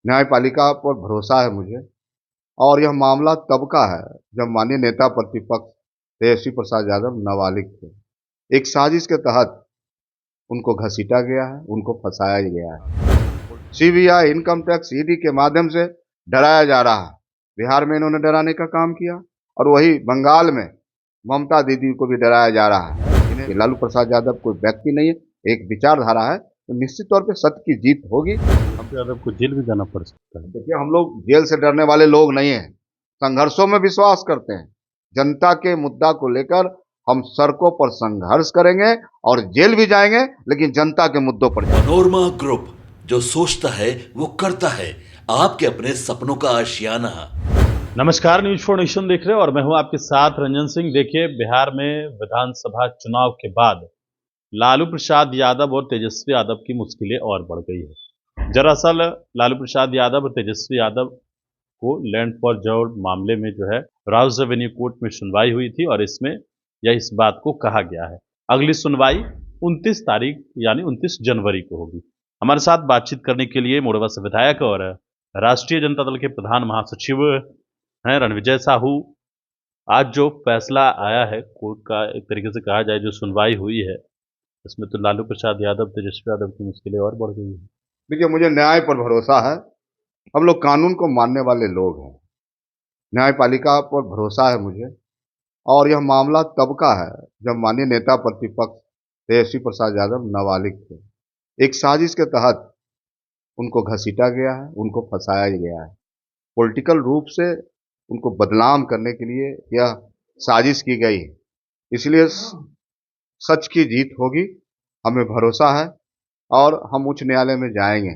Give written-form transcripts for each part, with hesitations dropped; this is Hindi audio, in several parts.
न्यायपालिका पर भरोसा है मुझे। और यह मामला तब का है जब माननीय नेता प्रतिपक्ष तेजस्वी प्रसाद यादव नाबालिग थे। एक साजिश के तहत उनको घसीटा गया है, उनको फंसाया गया है। सीबीआई, इनकम टैक्स, ईडी के माध्यम से डराया जा रहा है। बिहार में इन्होंने डराने का काम किया और वही बंगाल में ममता दीदी को भी डराया जा रहा है। ये लालू प्रसाद यादव कोई व्यक्ति नहीं है, एक विचारधारा है। तो निश्चित तौर पे सत्य की जीत होगी। यादव को जेल भी जाना पड़ सकता है। देखिए, हम लोग जेल से डरने वाले लोग नहीं हैं, संघर्षों में विश्वास करते हैं। जनता के मुद्दा को लेकर हम सड़कों पर संघर्ष करेंगे और जेल भी जाएंगे, लेकिन जनता के मुद्दों पर जाएंगे। मनोरमा ग्रुप, जो सोचता है वो करता है, आपके अपने सपनों का आशियाना। नमस्कार, न्यूज फॉर नेशन देख रहे हो और मैं हूं आपके साथ रंजन सिंह। देखिए, बिहार में विधानसभा चुनाव के बाद लालू प्रसाद यादव और तेजस्वी यादव की मुश्किलें और बढ़ गई है। दरअसल लालू प्रसाद यादव और तेजस्वी यादव को लैंड फॉर जॉर्ज मामले में जो है राउस रेवेन्यू कोर्ट में सुनवाई हुई थी और इसमें इस बात को कहा गया है अगली सुनवाई 29 तारीख यानी 29 जनवरी को होगी। हमारे साथ बातचीत करने के लिए मोरवा से विधायक और राष्ट्रीय जनता दल के प्रधान महासचिव हैं रणविजय साहू। आज जो फैसला आया है कोर्ट का, एक तरीके से कहा जाए जो सुनवाई हुई है, इसमें तो लालू प्रसाद यादव तेजस्वी यादव की मुश्किलें और बढ़ गई है। देखिए, मुझे न्याय पर भरोसा है। हम लोग कानून को मानने वाले लोग हैं। न्यायपालिका पर भरोसा है मुझे। और यह मामला तब का है जब माननीय नेता प्रतिपक्ष तेजस्वी प्रसाद यादव नाबालिग थे। एक साजिश के तहत उनको घसीटा गया है, उनको फंसाया गया है। पॉलिटिकल रूप से उनको बदनाम करने के लिए यह साजिश की गई है। इसलिए सच की जीत होगी, हमें भरोसा है। और हम उच्च न्यायालय में जाएंगे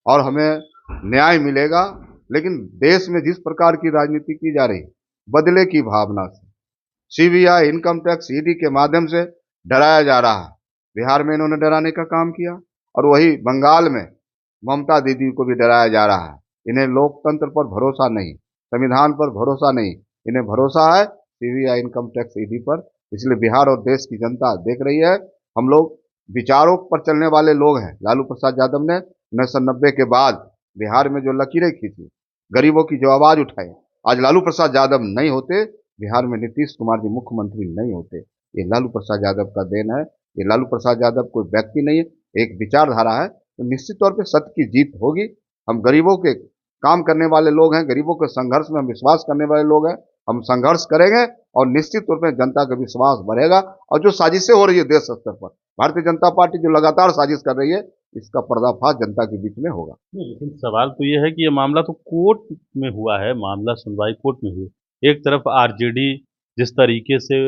और हमें न्याय मिलेगा। लेकिन देश में जिस प्रकार की राजनीति की जा रही, बदले की भावना से सीबीआई, इनकम टैक्स, ईडी के माध्यम से डराया जा रहा है। बिहार में इन्होंने डराने का काम किया और वही बंगाल में ममता दीदी को भी डराया जा रहा है। इन्हें लोकतंत्र पर भरोसा नहीं, संविधान पर भरोसा नहीं, इन्हें भरोसा है सीबीआई, इनकम टैक्स, ईडी पर। इसलिए बिहार और देश की जनता देख रही है। हम लोग विचारों पर चलने वाले लोग हैं। लालू प्रसाद यादव ने 1990 के बाद बिहार में जो लकीरें खींची, गरीबों की जो आवाज उठाई, आज लालू प्रसाद यादव नहीं होते, बिहार में नीतीश कुमार जी मुख्यमंत्री नहीं होते। ये लालू प्रसाद यादव का देन है। ये लालू प्रसाद यादव कोई व्यक्ति नहीं है, एक विचारधारा है। तो निश्चित तौर पे सत्य की जीत होगी। हम गरीबों के काम करने वाले लोग हैं, गरीबों के संघर्ष में हम विश्वास करने वाले लोग हैं। हम संघर्ष करेंगे और निश्चित तौर पे जनता का विश्वास बढ़ेगा। और जो साजिशें हो रही है देश स्तर पर, भारतीय जनता पार्टी जो लगातार साजिश कर रही है, इसका पर्दाफाश जनता के बीच में होगा। नहीं, लेकिन सवाल तो ये है कि ये मामला तो कोर्ट में हुआ है, मामला सुनवाई कोर्ट में हुई। एक तरफ आरजेडी जिस तरीके से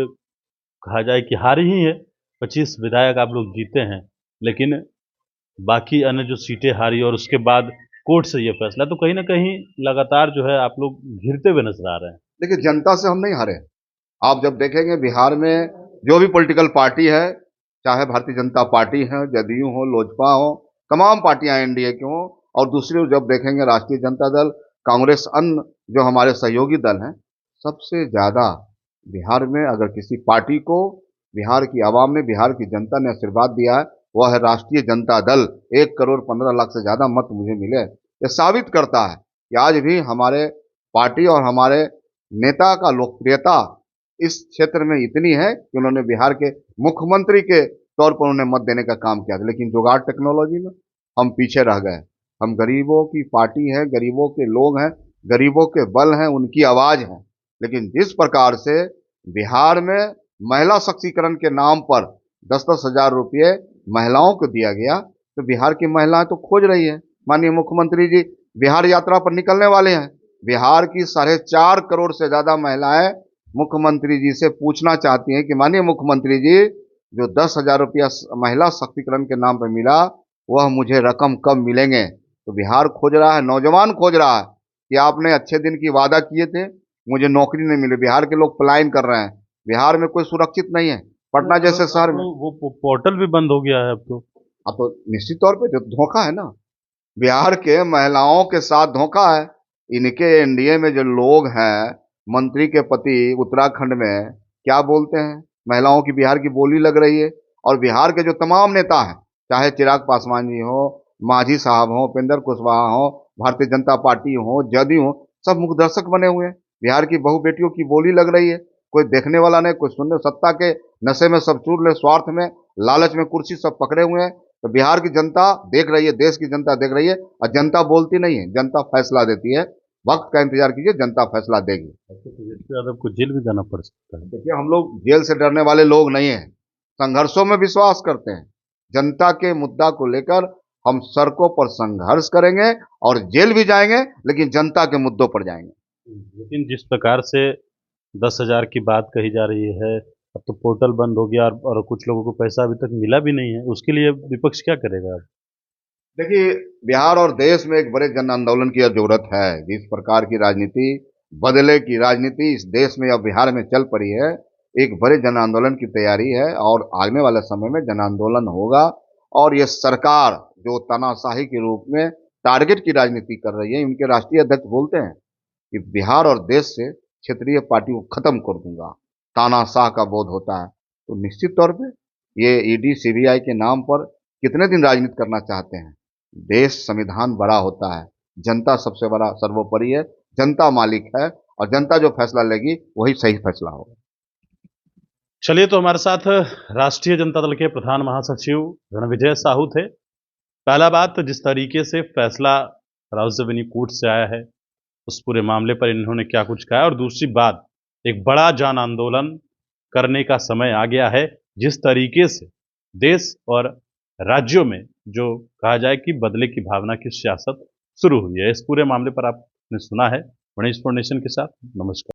कहा जाए कि हारी ही है, 25 विधायक आप लोग जीते हैं, लेकिन बाकी अन्य जो सीटें हारी और उसके बाद कोर्ट से ये फैसला, तो कहीं ना कहीं लगातार जो है आप लोग घिरते हुए नजर आ रहे हैं। देखिए, जनता से हम नहीं हारे। आप जब देखेंगे बिहार में जो भी पॉलिटिकल पार्टी है, चाहे भारतीय जनता पार्टी है, जदयू हो, लोजपा हो, तमाम पार्टियां एनडीए की हो, और दूसरी जब देखेंगे राष्ट्रीय जनता दल, कांग्रेस, अन्य जो हमारे सहयोगी दल हैं, सबसे ज्यादा बिहार में अगर किसी पार्टी को बिहार की आवाम ने, बिहार की जनता ने आशीर्वाद दिया है, वह है राष्ट्रीय जनता दल। 1,15,00,000 से ज्यादा मत मुझे मिले। यह साबित करता है कि आज भी हमारे पार्टी और हमारे नेता का लोकप्रियता इस क्षेत्र में इतनी है कि उन्होंने बिहार के मुख्यमंत्री के तौर पर उन्हें मत देने का काम किया था। लेकिन जुगाड़ टेक्नोलॉजी में हम पीछे रह गए। हम गरीबों की पार्टी है, गरीबों के लोग हैं, गरीबों के बल हैं, उनकी आवाज है। लेकिन जिस प्रकार से बिहार में महिला सशक्तिकरण के नाम पर 10-10 हजार रुपये महिलाओं को दिया गया, तो बिहार की महिलाएं तो खोज रही है। माननीय मुख्यमंत्री जी बिहार यात्रा पर निकलने वाले हैं। बिहार की 4.5 करोड़ से ज्यादा महिलाएं मुख्यमंत्री जी से पूछना चाहती हैं कि माननीय मुख्यमंत्री जी, जो 10,000 रुपया महिला सशक्तिकरण के नाम पर मिला, वह मुझे रकम कब मिलेंगे। तो बिहार खोज रहा है, नौजवान खोज रहा है कि आपने अच्छे दिन की वादा किए थे, मुझे नौकरी नहीं मिली। बिहार के लोग पलायन कर रहे हैं। बिहार में कोई सुरक्षित नहीं है। पटना जैसे शहर में वो पोर्टल भी बंद हो गया है अब तो निश्चित तौर पे जो धोखा है ना, बिहार के महिलाओं के साथ धोखा है। इनके एनडीए में जो लोग हैं, मंत्री के पति उत्तराखंड में क्या बोलते हैं, महिलाओं की बिहार की बोली लग रही है। और बिहार के जो तमाम नेता हैं, चाहे चिराग पासवान जी हो, मांझी साहब हो, उपेंद्र कुशवाहा हो, भारतीय जनता पार्टी हो, जदयू हो, सब मुख दर्शक बने हुए हैं। बिहार की बहू बेटियों की बोली लग रही है, कोई देखने वाला नहीं, कोई सुनने। सत्ता के नशे में सब चूर ले, स्वार्थ में, लालच में कुर्सी सब पकड़े हुए हैं। तो बिहार की जनता देख रही है, देश की जनता देख रही है, और जनता बोलती नहीं है, जनता फैसला देती है। वक्त का इंतजार कीजिए, जनता फैसला देगी। तेजस्वी यादव को जेल भी जाना पड़ सकता है। देखिए, हम लोग जेल से डरने वाले लोग नहीं हैं, संघर्षों में विश्वास करते हैं। जनता के मुद्दा को लेकर हम सड़कों पर संघर्ष करेंगे और जेल भी जाएंगे, लेकिन जनता के मुद्दों पर जाएंगे। लेकिन जिस प्रकार से 10,000 की बात कही जा रही है, अब तो पोर्टल बंद हो गया और कुछ लोगों को पैसा अभी तक मिला भी नहीं है, उसके लिए विपक्ष क्या करेगा अब? देखिए, बिहार और देश में एक बड़े जन आंदोलन की जरूरत है। जिस प्रकार की राजनीति, बदले की राजनीति इस देश में या बिहार में चल पड़ी है, एक बड़े जन आंदोलन की तैयारी है और आने वाले समय में जन आंदोलन होगा। और ये सरकार जो तानाशाही के रूप में टारगेट की राजनीति कर रही है, उनके राष्ट्रीय अध्यक्ष बोलते हैं कि बिहार और देश से क्षेत्रीय पार्टी को खत्म कर दूंगा, तानाशाह का बोध होता है। तो निश्चित तौर पे ये ईडी सीबीआई के नाम पर कितने दिन राजनीति करना चाहते हैं। देश संविधान बड़ा होता है, जनता सबसे बड़ा सर्वोपरि है, जनता मालिक है, और जनता जो फैसला लेगी वही सही फैसला होगा। चलिए, तो हमारे साथ राष्ट्रीय जनता दल के प्रधान महासचिव रणविजय साहू थे। पहला बात, जिस तरीके से फैसला राउस रेवेन्यू कोर्ट से आया है, उस पूरे मामले पर इन्होंने क्या कुछ कहा, और दूसरी बात, एक बड़ा जन आंदोलन करने का समय आ गया है। जिस तरीके से देश और राज्यों में जो कहा जाए कि बदले की भावना की सियासत शुरू हुई है, इस पूरे मामले पर आपने सुना है। गणेश फाउंडेशन के साथ नमस्कार।